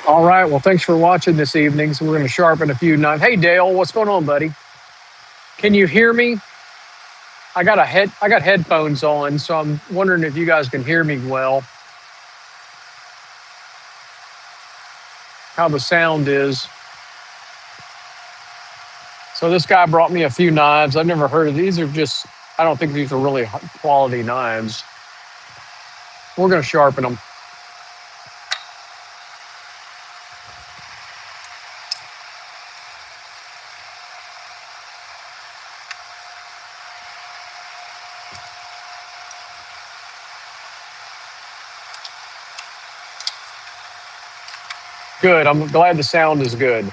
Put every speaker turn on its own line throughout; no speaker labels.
All right. Well, thanks for watching this evening. So we're going to sharpen a few knives. Hey, Dale, what's going on, buddy? Can you hear me? I got headphones on, so I'm wondering if you guys can hear me well. How the sound is. So this guy brought me a few knives. I've never heard of these. Are just I don't think these are really quality knives. We're going to sharpen them. Good. I'm glad the sound is good.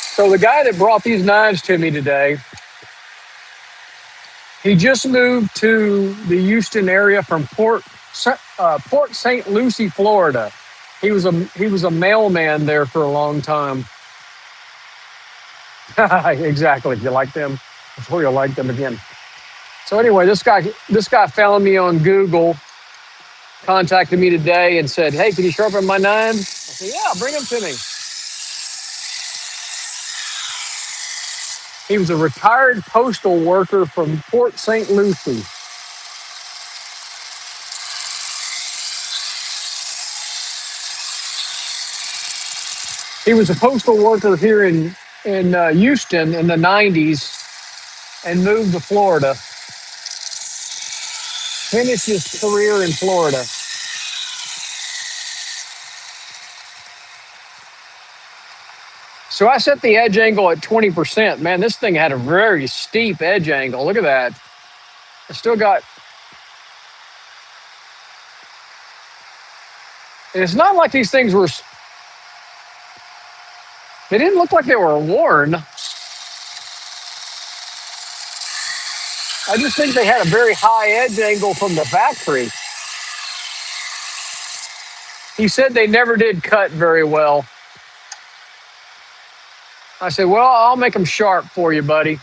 So the guy that brought these knives to me today, he just moved to the Houston area from Port St. Lucie, Florida. He was a mailman there for a long time. Exactly. You like them before you like them again. So anyway, this guy found me on Google, contacted me today, and said, "Hey, can you sharpen my knives?" I said, "Yeah, bring them to me." He was a retired postal worker from Port St. Lucie. He was a postal worker here in Houston in the '90s and moved to Florida. Finished his career in Florida. So I set the edge angle at 20%. Man, this thing had a very steep edge angle. Look at that. I still got. And it's not like these things were. They didn't look like they were worn. I just think they had a very high edge angle from the factory. He said they never did cut very well. I said, "Well, I'll make them sharp for you, buddy."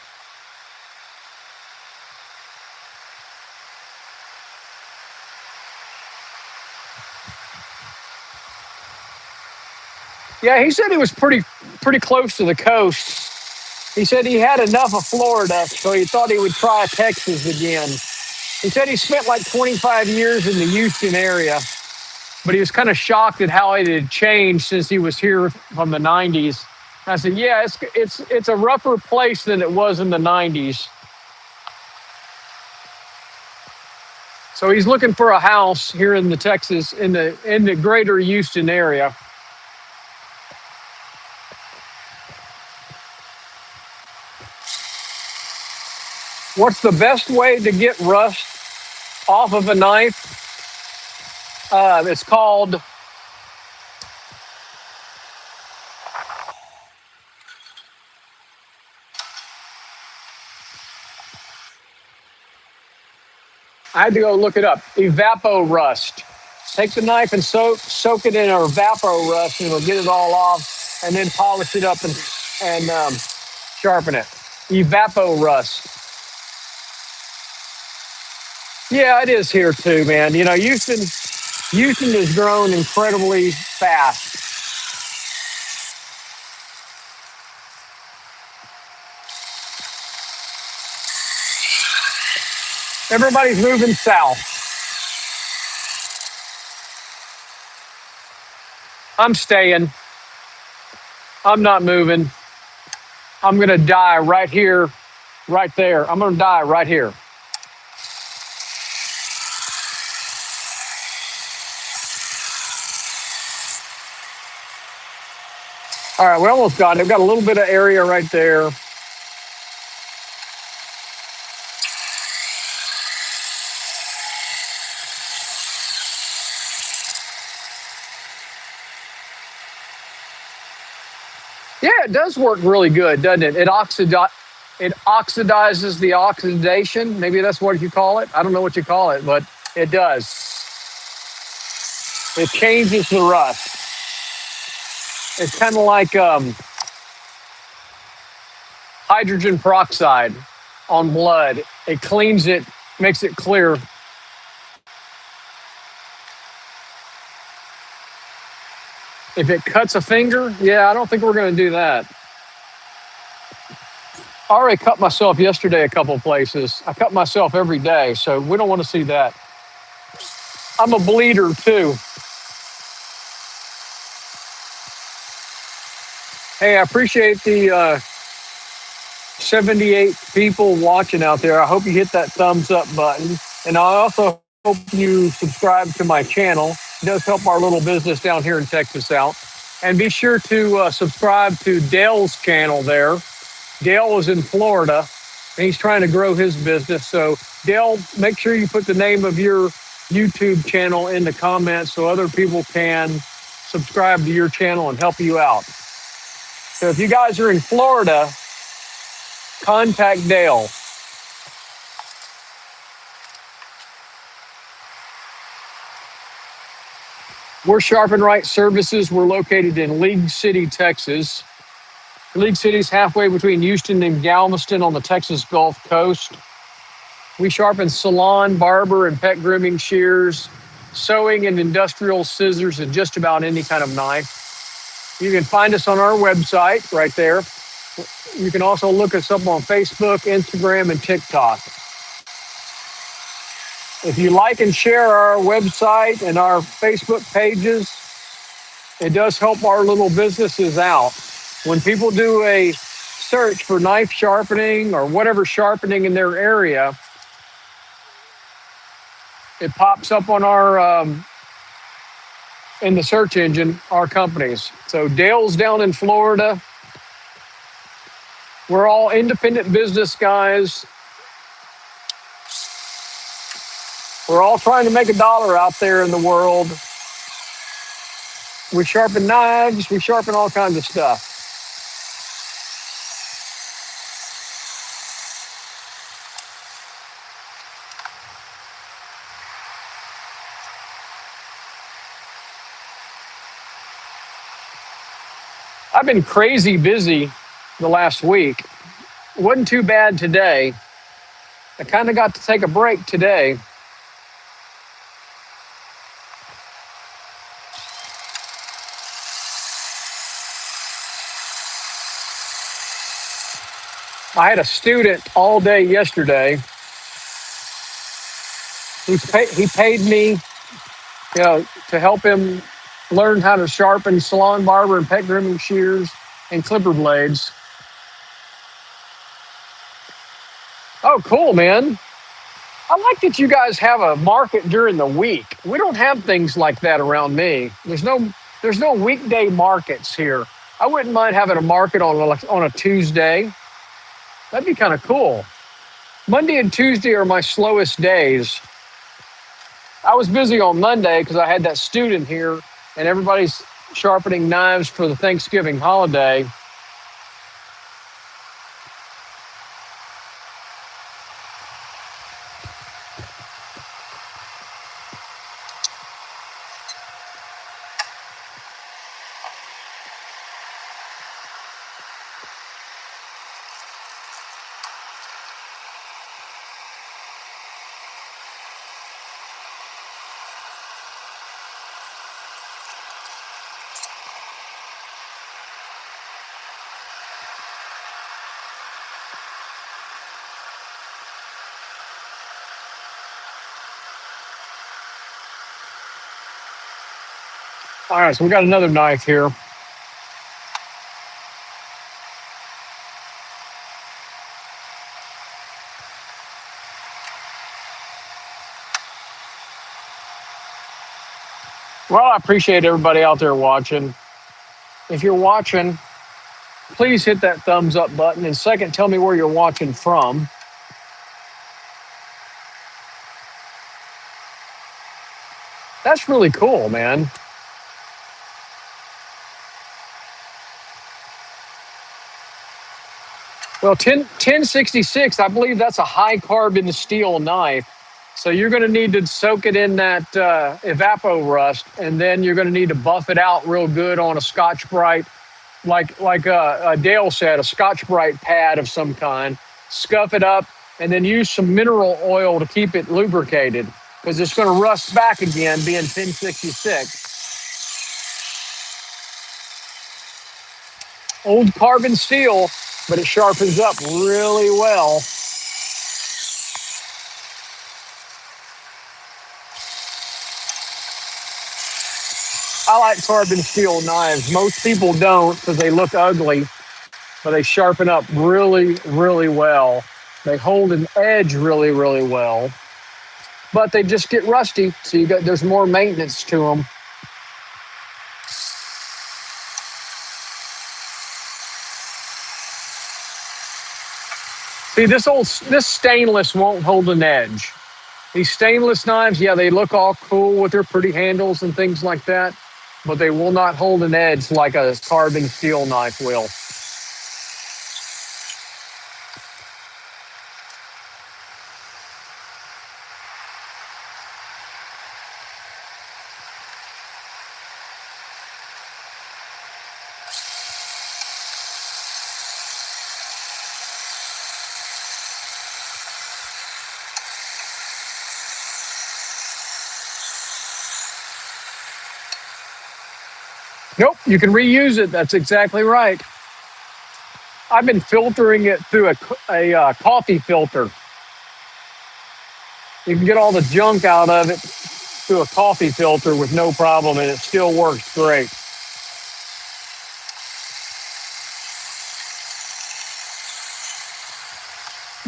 Yeah, he said he was pretty close to the coast. He said he had enough of Florida, so he thought he would try Texas again. He said he spent like 25 years in the Houston area, but he was kind of shocked at how it had changed since he was here from the '90s. I said, "Yeah, it's a rougher place than it was in the '90s." So he's looking for a house here in the Texas in the greater Houston area. What's the best way to get rust off of a knife? It's called I had to go look it up. Evapo rust. Take the knife and soak it in a evapo rust, and it'll get it all off, and then polish it up and sharpen it. Evapo rust. Yeah, it is here too, man. You know, Houston has grown incredibly fast. Everybody's moving south. I'm staying. I'm not moving. I'm going to die right here, right there. I'm going to die right here. All right, we almost got it. We've got a little bit of area right there. Yeah, it does work really good, doesn't it? It oxidizes the oxidation. Maybe that's what you call it. I don't know what you call it, but it does. It changes the rust. It's kind of like hydrogen peroxide on blood. It cleans it, makes it clear. If it cuts a finger, yeah, I don't think we're going to do that. I already cut myself yesterday a couple of places. I cut myself every day, so we don't want to see that. I'm a bleeder too. Hey, I appreciate the 78 people watching out there. I hope you hit that thumbs up button. And I also hope you subscribe to my channel. It does help our little business down here in Texas out. And be sure to subscribe to Dale's channel there. Dale is in Florida, and he's trying to grow his business. So, Dale, make sure you put the name of your YouTube channel in the comments so other people can subscribe to your channel and help you out. So, if you guys are in Florida, contact Dale. We're Sharpen Right Services. We're located in League City, Texas. League City is halfway between Houston and Galveston on the Texas Gulf Coast. We sharpen salon, barber, and pet grooming shears, sewing and industrial scissors, and just about any kind of knife. You can find us on our website right there. You can also look us up on Facebook, Instagram, and TikTok. If you like and share our website and our Facebook pages, it does help our little businesses out. When people do a search for knife sharpening or whatever sharpening in their area, it pops up on our in the search engine, our companies. So Dale's down in Florida. We're all independent business guys. We're all trying to make a dollar out there in the world. We sharpen knives, we sharpen all kinds of stuff. I've been crazy busy the last week. It wasn't too bad today. I kind of got to take a break today. I had a student all day yesterday. He paid me, to help him learn how to sharpen salon, barber, and pet grooming shears and clipper blades. Oh, cool, man. I like that you guys have a market during the week. We don't have things like that around me. There's no weekday markets here. I wouldn't mind having a market on a Tuesday. That'd be kind of cool. Monday and Tuesday are my slowest days. I was busy on Monday because I had that student here and everybody's sharpening knives for the Thanksgiving holiday. All right, so we got another knife here. Well, I appreciate everybody out there watching. If you're watching, please hit that thumbs up button. And second, tell me where you're watching from. That's really cool, man. Well, 1066, I believe that's a high carbon steel knife. So you're going to need to soak it in that evapo rust, and then you're going to need to buff it out real good on a Scotch Brite, like Dale said, a Scotch Brite pad of some kind. Scuff it up, and then use some mineral oil to keep it lubricated because it's going to rust back again, being 1066. Old carbon steel, but it sharpens up really well. I like carbon steel knives. Most people don't because they look ugly, but they sharpen up really, really well. They hold an edge really, really well, but they just get rusty. So there's more maintenance to them. See, this stainless won't hold an edge. These stainless knives, yeah, they look all cool with their pretty handles and things like that, but they will not hold an edge like a carbon steel knife will. Nope, you can reuse it. That's exactly right. I've been filtering it through a coffee filter. You can get all the junk out of it through a coffee filter with no problem, and it still works great.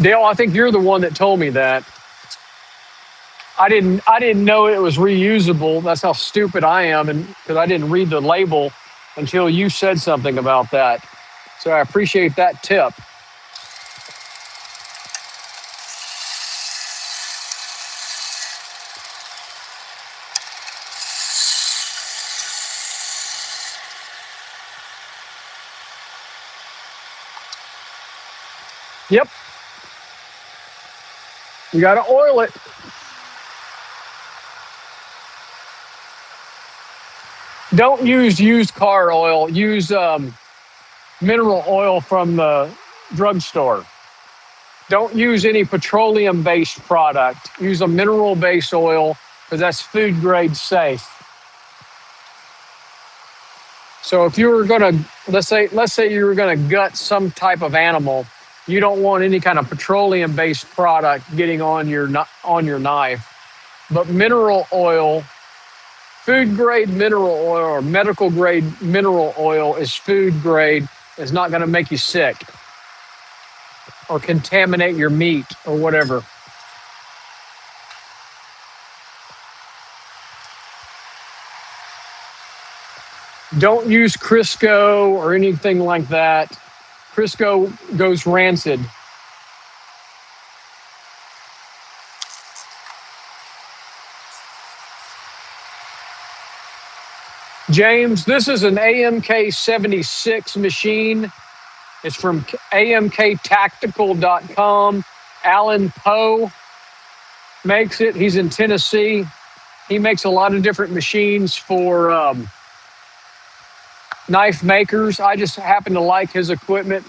Dale, I think you're the one that told me that. I didn't know it was reusable. That's how stupid I am, and because I didn't read the label until you said something about that. So I appreciate that tip. Yep, you got to oil it. Don't use used car oil. Use mineral oil from the drugstore. Don't use any petroleum-based product. Use a mineral-based oil because that's food grade safe. So if you were gonna let's say you were gonna gut some type of animal, you don't want any kind of petroleum-based product getting on your knife. But mineral oil, food grade mineral oil or medical grade mineral oil is food grade. It's not going to make you sick or contaminate your meat or whatever. Don't use Crisco or anything like that. Crisco goes rancid. James, this is an AMK 76 machine. It's from amktactical.com. Alan Poe makes it. He's in Tennessee. He makes a lot of different machines for knife makers. I just happen to like his equipment.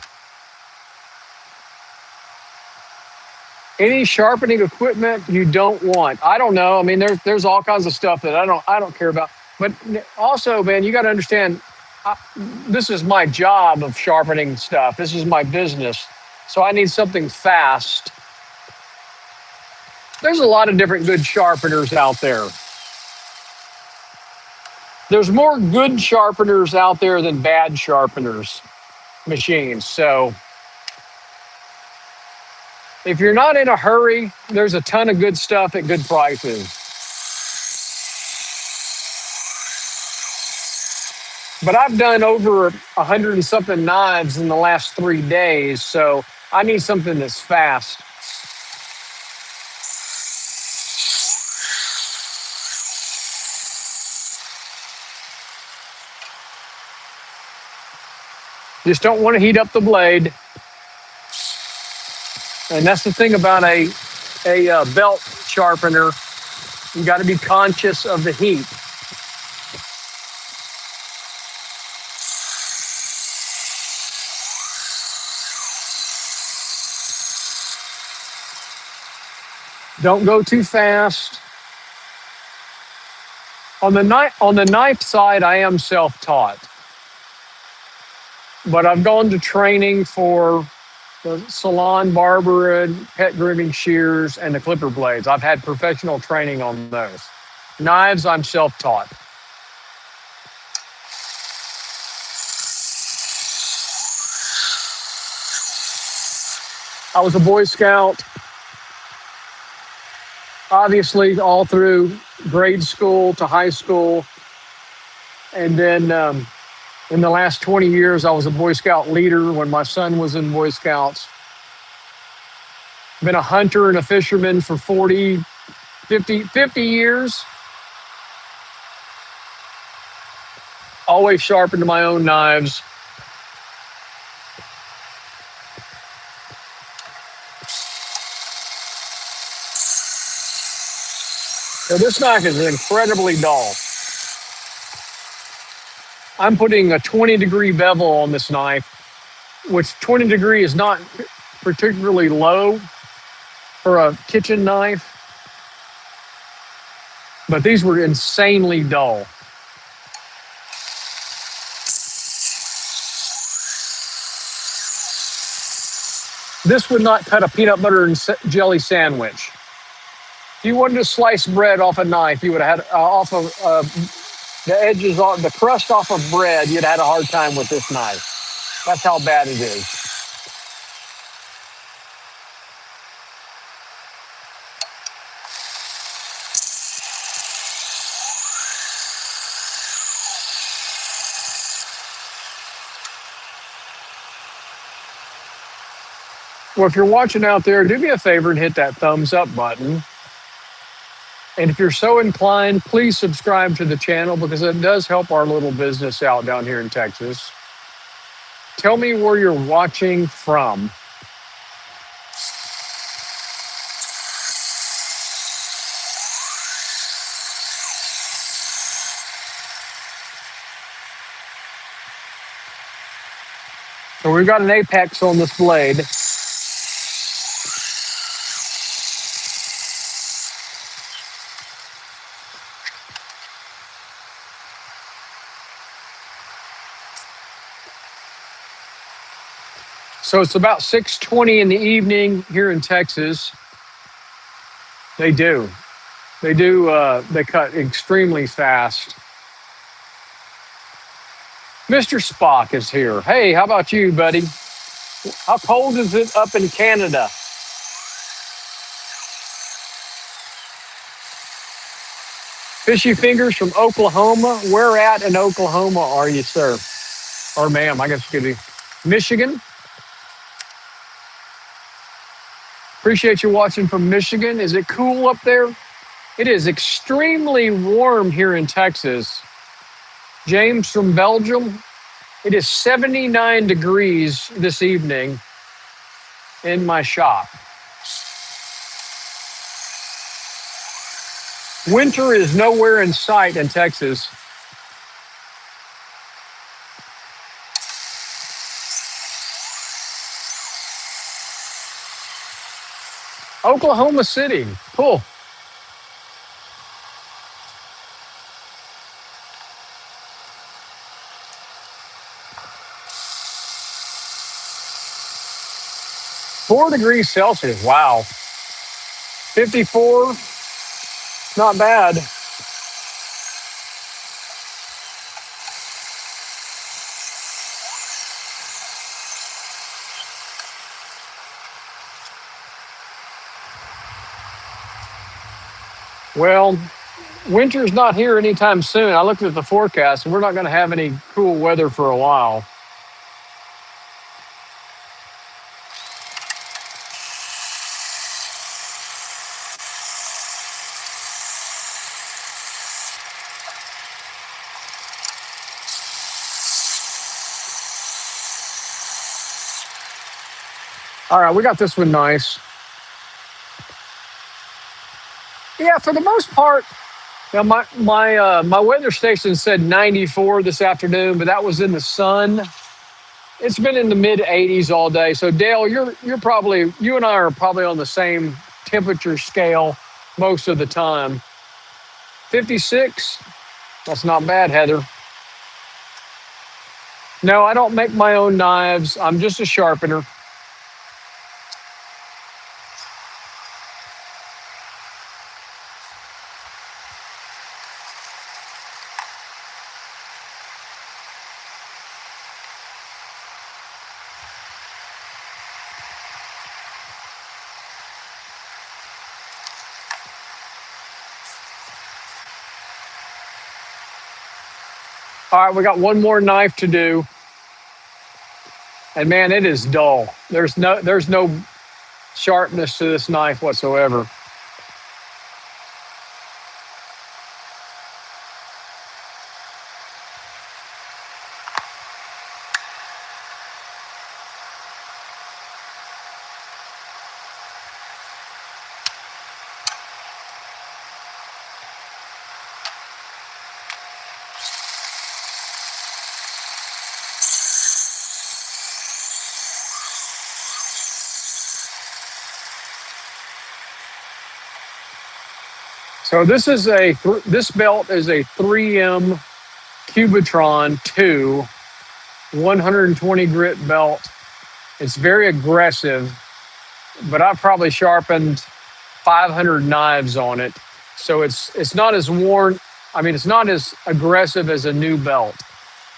Any sharpening equipment you don't want. I don't know. I mean, there's all kinds of stuff that I don't care about. But also, man, you got to understand, this is my job of sharpening stuff. This is my business. So I need something fast. There's a lot of different good sharpeners out there. There's more good sharpeners out there than bad sharpeners machines. So if you're not in a hurry, there's a ton of good stuff at good prices. But I've done over 100 and something knives in the last 3 days, so I need something that's fast. Just don't want to heat up the blade. And that's the thing about a belt sharpener. You got to be conscious of the heat. Don't go too fast. On the knife side, I am self-taught, but I've gone to training for the Salon, Barber, and pet grooming, shears, and the clipper blades. I've had professional training on those. Knives, I'm self-taught. I was a Boy Scout, obviously, all through grade school to high school. And then in the last 20 years, I was a Boy Scout leader when my son was in Boy Scouts. Been a hunter and a fisherman for 50 years. Always sharpened my own knives. So this knife is incredibly dull. I'm putting a 20-degree bevel on this knife, which 20 degree is not particularly low for a kitchen knife, but these were insanely dull. This would not cut a peanut butter and jelly sandwich. If you wanted to slice bread off a knife, you would have had off of the edges, the crust off of bread, you'd have had a hard time with this knife. That's how bad it is. Well, if you're watching out there, do me a favor and hit that thumbs up button. And if you're so inclined, please subscribe to the channel because it does help our little business out down here in Texas. Tell me where you're watching from. So we've got an apex on this blade. So it's about 6:20 in the evening here in Texas. They cut extremely fast. Mr. Spock is here. Hey, how about you, buddy? How cold is it up in Canada? Fishy Fingers from Oklahoma. Where at in Oklahoma are you, sir? Or ma'am, I guess it could be. Michigan. Appreciate you watching from Michigan. Is it cool up there? It is extremely warm here in Texas. James from Belgium. It is 79 degrees this evening in my shop. Winter is nowhere in sight in Texas. Oklahoma City. Cool. (4°C). Wow. 54. Not bad. Well, winter's not here anytime soon. I looked at the forecast, and we're not going to have any cool weather for a while. All right, we got this one nice. Yeah, for the most part, my weather station said 94 this afternoon, but that was in the sun. It's been in the mid 80s all day. So Dale, you and I are probably on the same temperature scale most of the time. 56, that's not bad, Heather. No, I don't make my own knives. I'm just a sharpener. All right, we got one more knife to do. And man, it is dull. There's no sharpness to this knife whatsoever. So this belt is a 3M Cubitron 2 120 grit belt. It's very aggressive, but I've probably sharpened 500 knives on it. So it's not as worn. I mean, it's not as aggressive as a new belt.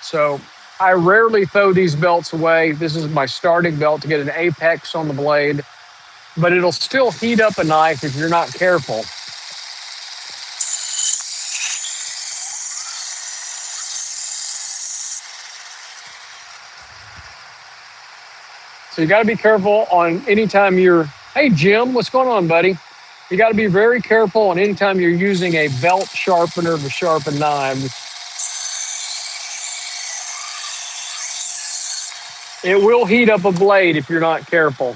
So I rarely throw these belts away. This is my starting belt to get an apex on the blade, but it'll still heat up a knife if you're not careful. So you got to be careful on anytime hey, Jim, what's going on, buddy? You got to be very careful on anytime you're using a belt sharpener to sharpen knives. It will heat up a blade if you're not careful.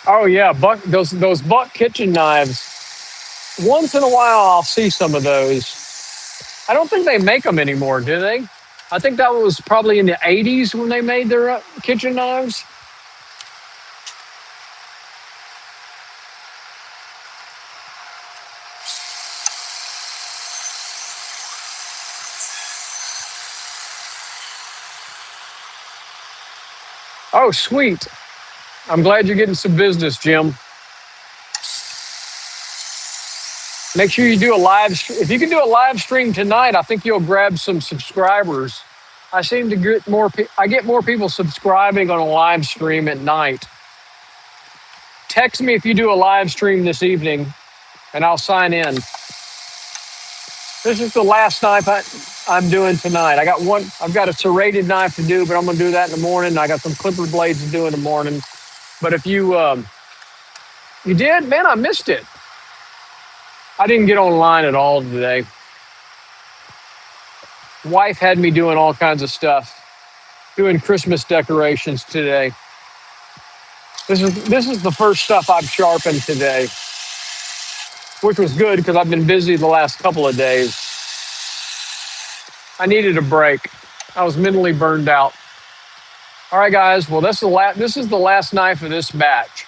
Oh yeah, those buck kitchen knives. Once in a while, I'll see some of those. I don't think they make them anymore, do they? I think that was probably in the 80s when they made their kitchen knives. Oh, sweet. I'm glad you're getting some business, Jim. Make sure you do a if you can do a live stream tonight, I think you'll grab some subscribers. I seem to get I get more people subscribing on a live stream at night. Text me if you do a live stream this evening and I'll sign in. This is the last knife I'm doing tonight. I've got a serrated knife to do, but I'm going to do that in the morning. I got some clipper blades to do in the morning. But if you did, man, I missed it. I didn't get online at all today. Wife had me doing all kinds of stuff, doing Christmas decorations today. This is the first stuff I've sharpened today, which was good because I've been busy the last couple of days. I needed a break. I was mentally burned out. All right, guys. Well, this is the last knife of this batch.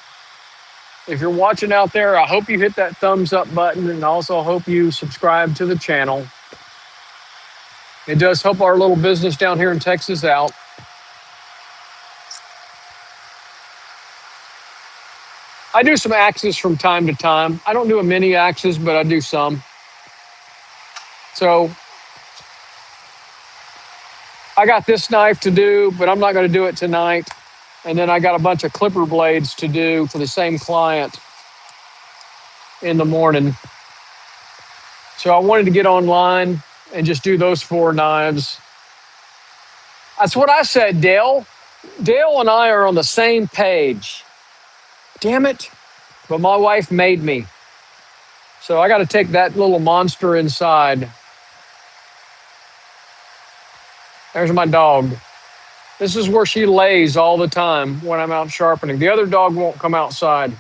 If you're watching out there, I hope you hit that thumbs up button, and also hope you subscribe to the channel. It does help our little business down here in Texas out. I do some axes from time to time. I don't do a mini axes, but I do some. So I got this knife to do, but I'm not going to do it tonight. And then I got a bunch of clipper blades to do for the same client in the morning. So I wanted to get online and just do those 4 knives. That's what I said, Dale. Dale and I are on the same page. Damn it. But my wife made me. So I got to take that little monster inside. There's my dog. This is where she lays all the time when I'm out sharpening. The other dog won't come outside.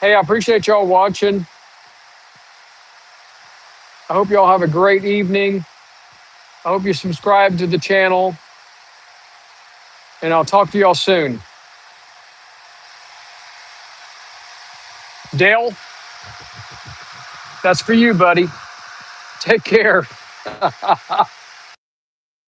Hey, I appreciate y'all watching. I hope y'all have a great evening. I hope you subscribe to the channel. And I'll talk to y'all soon. Dale, that's for you, buddy. Take care.